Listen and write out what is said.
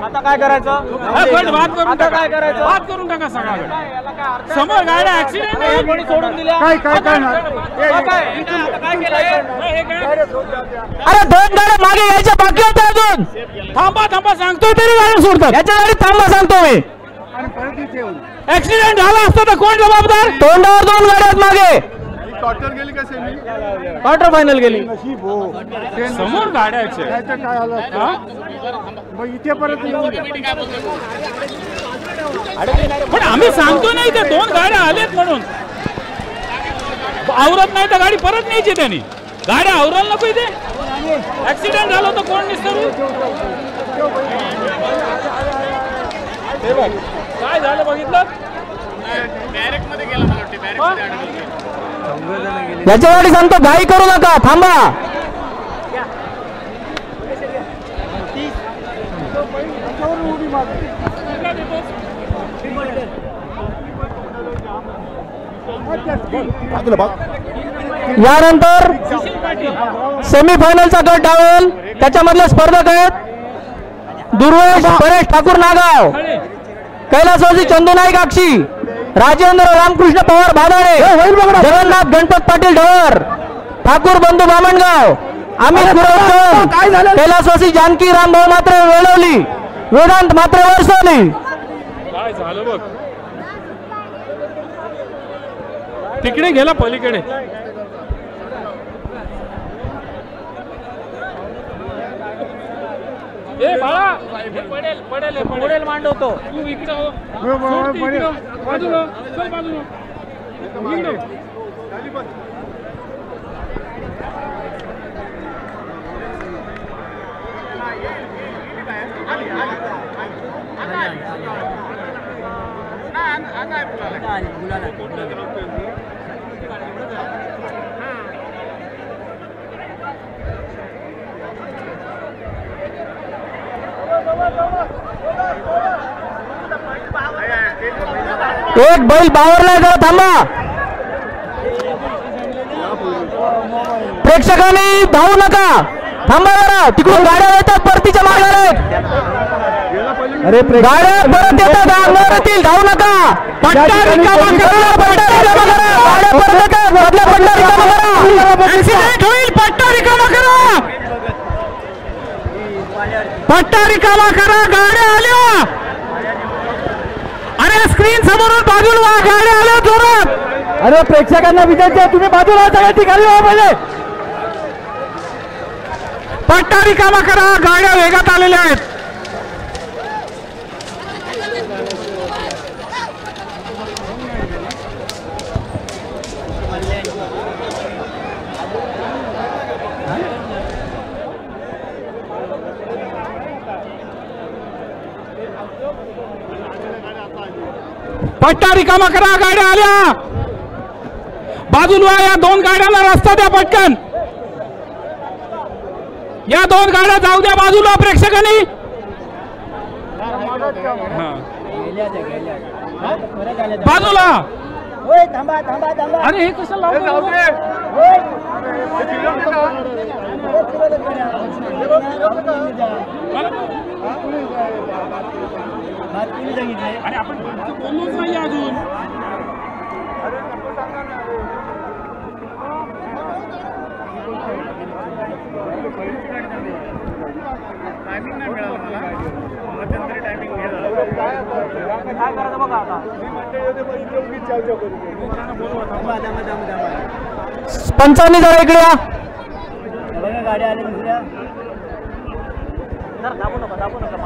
आता काय करायचं? आता काय करायचं? बात करून टाका सगळं. समोर गाड्या ऍक्सिडेंट आहे, कोणी सोडून दिल्या? काय काय केलं? अरे 2 गाड्या मागे यायच्या बाकी होत्या अजून. थांबा थांबा सांगतोय तरी गाड्या सोडतात. याच्या गाडी थांबा सांगतो मी. ऍक्सिडेंट झाला असता तर कोण जबाबदार? तोंडावर 2 गाड्या आहेत मागे. क्वार्टर गेली का सेमी? क्वार्टर फायनल गेली. समोर गाड्या आहेत. काय आलं मग इथे परत पण आम्ही सांगतो नाही ते 2 गाड्या आलेत म्हणून. आवरत नाही तर गाडी परत न्यायची त्यांनी. गाड्या आवरायला नको इथे. ऍक्सिडेंट झालं तर कोण निसरू? काय झालं बघितलं? याच्या गाडी सांगतो घाई करू नका, थांबा. यानंतर सेमीफायनलचा गट डावल. त्याच्यामधले स्पर्धक आहेत दुर्वेश परेश ठाकूर नागाव, कैलासवासी चंदू नाईक आक्षी, राजेंद्र रामकृष्ण पवार भादाडे, जगन्नाथ गणपत पाटील ढवळ, ठाकूर बंधू बामणगाव, अमित गुरवकर, कैलासवासी जानकी रामभाऊ मात्रे वेळवली, वेदांत मात्रे वर्सवली. काय झालं बघ तिकडे गेला पलीकडे. ए बाळा पडेल पडेल पुढेल मांडवतो. तू इकडे हो. बाजूला चल बाजूला इकडे. एक बैल बावरलाय, जरा थांबा. प्रेक्षकांनी धावू नका, थांबा जरा. तिकडून गाड्या येतात परतीच्या मार्गाने. गाड्या परत येतात, अंगावर येतील, धावू नका. पट्टा रिकामा करा, पट्टा रिकामा करा. गाड्या परत येतात, मधला पट्टा रिकामा करा. ऍक्सिडेंट होईल, पट्टा रिकामा करा. पट्टा रिकामा करा, गाड्या आल्या. अरे स्क्रीन समोरून बाजूला व्हा, गाड्या आल्या जोरात. अरे प्रेक्षकांना विचारते, तुम्ही बाजूला सगळ्या ठिकाणी व्हा पहिले. पट्टा रिकामा करा, गाड्या वेगात आलेल्या आहेत. पट्टा रिकामा करा, गाड्या आल्या. बाजूला या 2 गाड्यांना रस्ता द्या पटकन. या 2 गाड्या जाऊ द्या बाजूला प्रेक्षकांनी. बाजूला. अरे हे कसं लावलं? अरे आपण बोललोच नाही अजून. टायमिंग नाही मिळालं मला. मध्यंतरी टायमिंग मिळालं. काय करायचं बघा आता. पंचावन्न जरा इकडे या. गाड्या आल्या दुसऱ्या. दाबू नका